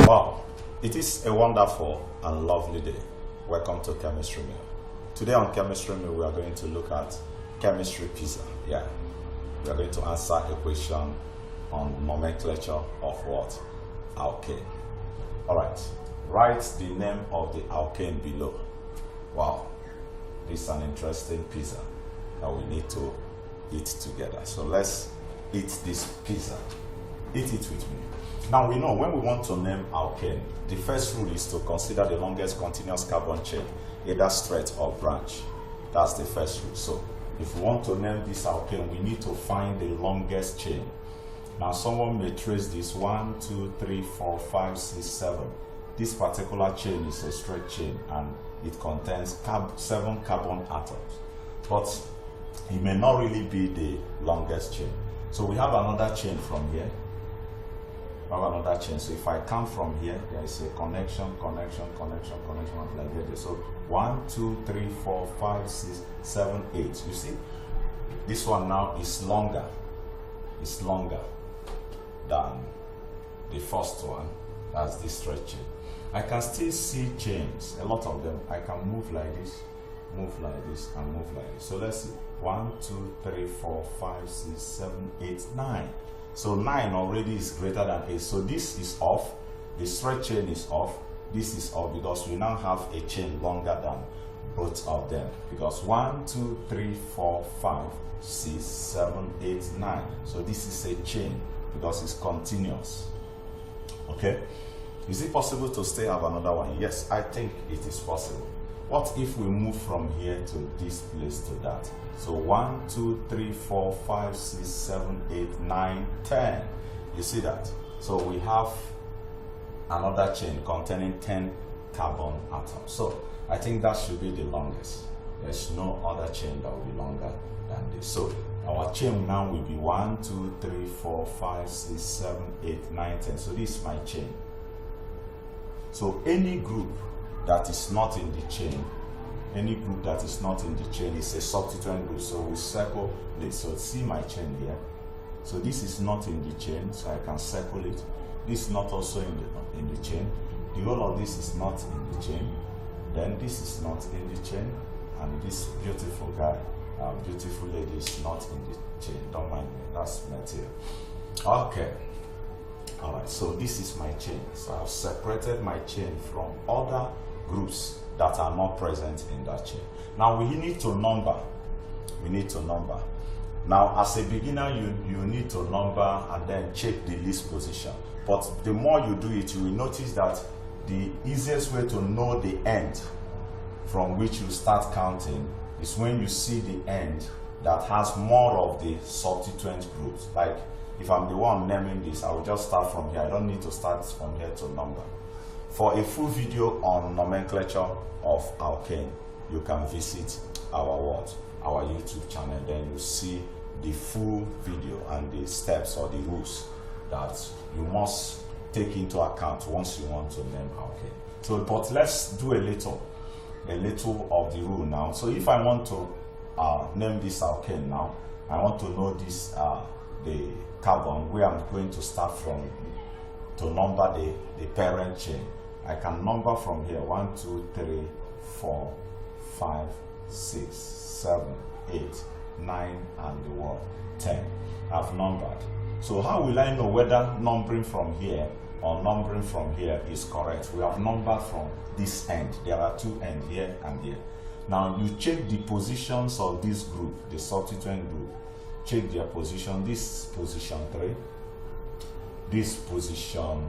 Wow, it is a wonderful and lovely day. Welcome to Chemistry Meal. Today on Chemistry Meal, we are going to look at chemistry pizza. Yeah, we are going to answer a question on nomenclature of what? Alkane. All right, write the name of the alkane below. Wow, this is an interesting pizza that we need to eat together. So let's eat this pizza. Eat it with me. Now we know when we want to name alkane, the first rule is to consider the longest continuous carbon chain, either straight or branch. That's the first rule. So if we want to name this alkane, we need to find the longest chain. Now someone may trace this 1, 2, 3, 4, 5, 6, 7. This particular chain is a straight chain and it contains 7 carbon atoms. But it may not really be the longest chain. So we have another chain from here. Another chain. So if I come from here, there is a connection until I get there. So 1, 2, 3, 4, 5, 6, 7, 8. You see, this one now is longer. It's longer than the first one. That's this straight chain. I can still see chains, a lot of them. I can move like this, and move like this. So let's see. 1, 2, 3, 4, 5, 6, 7, 8, 9. So 9 already is greater than 8. So this is off. The straight chain is off. This is off because we now have a chain longer than both of them. Because 1, 2, 3, 4, 5, 6, 7, 8, 9. So this is a chain because it's continuous. Okay? Is it possible to still have another one? Yes, I think it is possible. What if we move from here to this place to that? So 1, 2, 3, 4, 5, 6, 7, 8, 9, 10. You see that? So we have another chain containing 10 carbon atoms. So I think that should be the longest. There's no other chain that will be longer than this. So our chain now will be 1, 2, 3, 4, 5, 6, 7, 8, 9, 10. So this is my chain. So any group that is not in the chain, is a substituent group. So we circle this. So see my chain here. So this is not in the chain, so I can circle it. This is not also in the chain. The whole of this is not in the chain. Then this is not in the chain, and this beautiful guy, beautiful lady is not in the chain. Don't mind me. That's material. Okay. All right. So this is my chain. So I've separated my chain from other groups that are not present in that chain. Now we need to number. Now as a beginner, you need to number and then check the least position. But the more you do it, you will notice that the easiest way to know the end from which you start counting is when you see the end that has more of the substituent groups. Like if I'm the one naming this, I will just start from here. I don't need to start from here to number. For a full video on nomenclature of alkane, you can visit our YouTube channel. Then you see the full video and the steps or the rules that you must take into account once you want to name alkane. So, but let's do a little of the rule now. So if I want to name this alkane now, I want to know this the carbon where I'm going to start from to number the parent chain. I can number from here 1, 2, 3, 4, 5, 6, 7, 8, 9, and the word 10. I've numbered. So how will I know whether numbering from here or numbering from here is correct? We have numbered from this end. There are 2 ends, here and here. Now you check the positions of this group, the substituent group. Check their position. This position 3, this position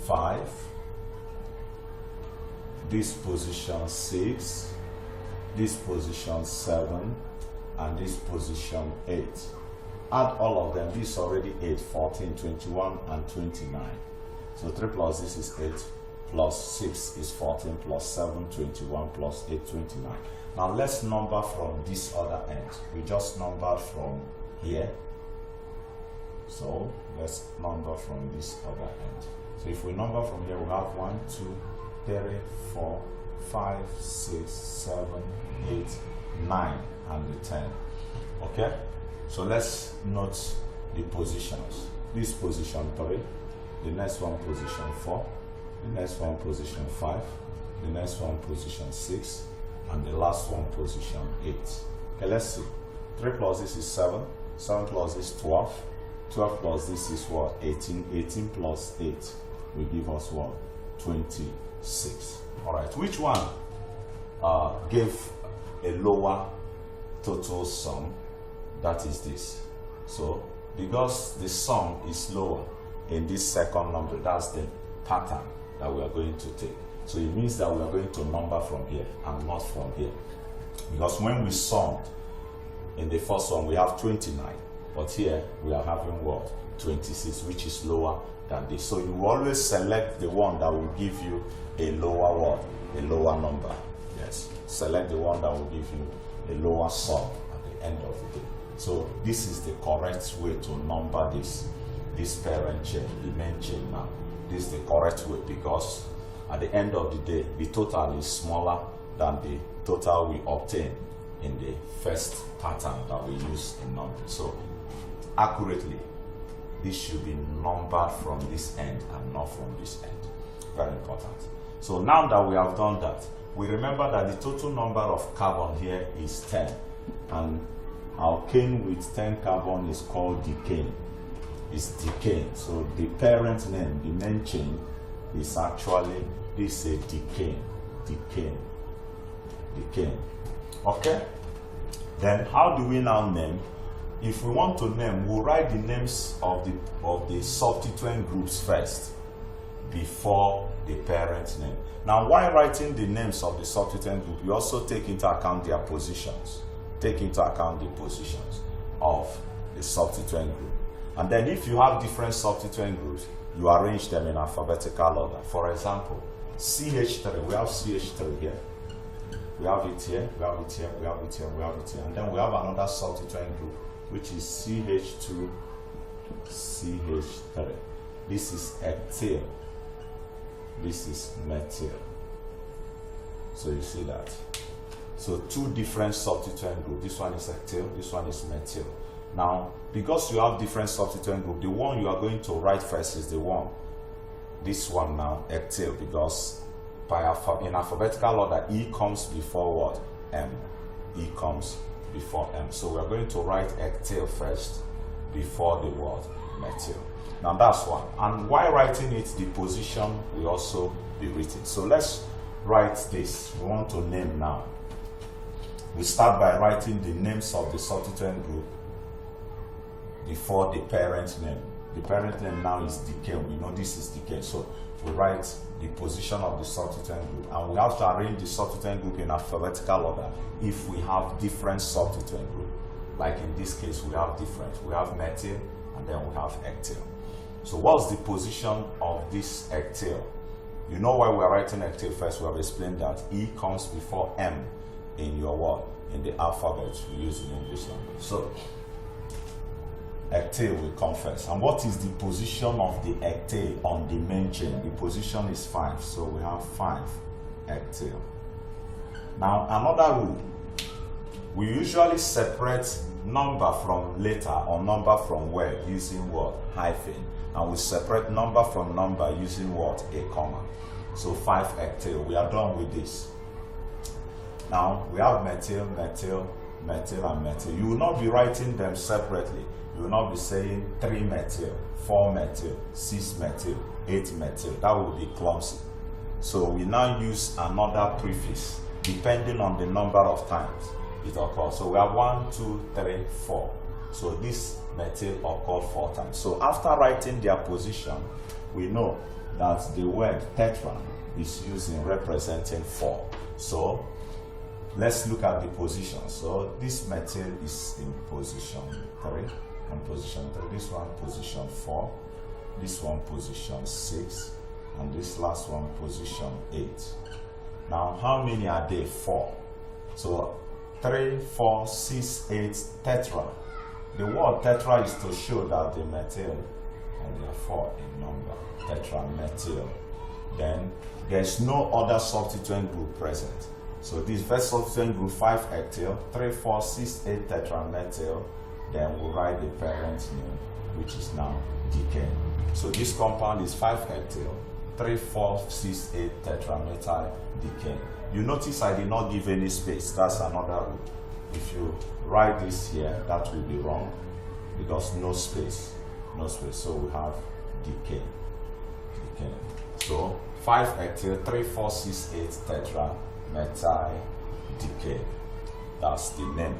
5, this position 6, this position 7, and this position 8. Add all of them. This is already 8, 14, 21, and 29. So 3 plus this is 8, plus 6 is 14, plus 7, 21, plus 8, 29. Now let's number from this other end. We just numbered from here. So let's number from this other end. So if we number from here, we have 1, 2, 3, 4, 5, 6, 7, 8, 9, and the 10. Okay? So let's note the positions. This position 3, the next one position 4, the next one position 5, the next one position 6, and the last one position 8. Okay, let's see. 3 plus this is 7, 7 plus this is 12, 12 plus this is what? 18, 18 plus 8 will give us what? 26. Alright, which one gave a lower total sum? That is this. So because the sum is lower in this second number, that's the pattern that we are going to take. So it means that we are going to number from here and not from here. Because when we summed in the first one, we have 29, but here we are having what? 26, which is lower than this. So you always select the one that will give you a lower what? A lower number. Yes, select the one that will give you a lower sum at the end of the day. So this is the correct way to number this parent chain, the main chain now. This is the correct way, because at the end of the day, the total is smaller than the total we obtain in the first pattern that we use in numbering. So accurately, this should be numbered from this end and not from this end. Very important. So now that we have done that, we remember that the total number of carbon here is 10, and alkane with 10 carbon is called decane. It's decane. So the parent name, the main chain, is actually this a decane. Okay? Then how do we now name? If we want to name, we'll write the names of the substituent groups first before the parent name. Now, while writing the names of the substituent group, you also take into account their positions. Take into account the positions of the substituent group. And then if you have different substituent groups, you arrange them in alphabetical order. For example, CH3, we have CH3 here. We have it here, we have it here, we have it here, we have it here. And then we have another substituent group, which is CH2, CH3. This is ethyl. This is methyl. So you see that. So two different substituent groups. This one is ethyl, this one is methyl. Now, because you have different substituent groups, the one you are going to write first is the one. This one now, ethyl, because in alphabetical order, E comes before what? M. E comes before M. So we are going to write ethyl first before the word methyl. Now that's one. And while writing it, the position will also be written. So let's write this. We want to name now. We start by writing the names of the substituent group before the parent name. The parent name now is decane. We know this is decane. So we write the position of the substituent group, and we have to arrange the substituent group in alphabetical order if we have different substituent group. Like in this case, we have different. We have methyl and then we have ethyl. So what's the position of this ethyl? You know why we're writing ethyl first. We have explained that E comes before M in your word, in the alphabet we use in English language. So ethyl will come first. And what is the position of the ethyl on the main chain? The position is 5. So we have 5 ethyl. Now another rule. We usually separate number from letter or number from word using what? Hyphen. And we separate number from number using what? A comma. So 5 ethyl. We are done with this. Now we have methyl, methyl, methyl, and methyl. You will not be writing them separately. You will not be saying 3 methyl, 4 methyl, 6 methyl, 8 methyl. That will be clumsy. So we now use another prefix depending on the number of times it occurs. So we have 1, 2, 3, 4. So this methyl occurred 4 times. So after writing their position, we know that the word tetra is used in representing 4. So let's look at the position. So this methyl is in position 3 and position 3. This one position 4. This one position 6. And this last one position 8. Now how many are there? 4. So 3, 4, 6, 8, tetra. The word tetra is to show that the methyl, and therefore in number, tetramethyl. Then there's no other substituent group present. So this first substituent group 5 ethyl, 3, 4, 6, 8 tetramethyl. Then we'll write the parent name, which is now decane. So this compound is 5 ethyl, 3,4,6,8 tetramethyl decane. You notice I did not give any space. That's another rule. If you write this here, that will be wrong because no space. No space. So we have decane. So 5-ethyl 3,4,6,8 tetramethyl decane. That's the name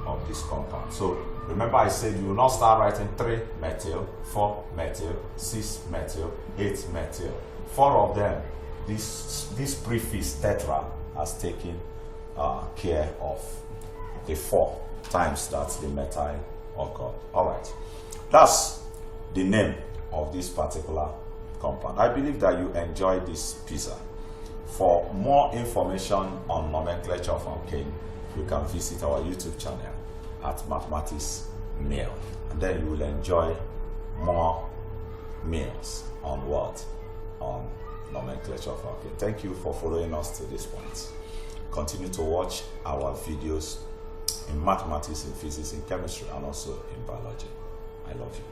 of this compound. So remember I said you will not start writing 3-methyl, 4-methyl, 6-methyl, 8-methyl. 4 of them, this prefix tetra has taken care of the 4 times that the methyl occurred. Alright, that's the name of this particular compound. I believe that you enjoyed this pizza. For more information on nomenclature of alkane, you can visit our YouTube channel at Mathematics Meal, and then you will enjoy more meals on what? On nomenclature of alkane. Thank you for following us to this point. Continue to watch our videos in mathematics, in physics, in chemistry, and also in biology. I love you.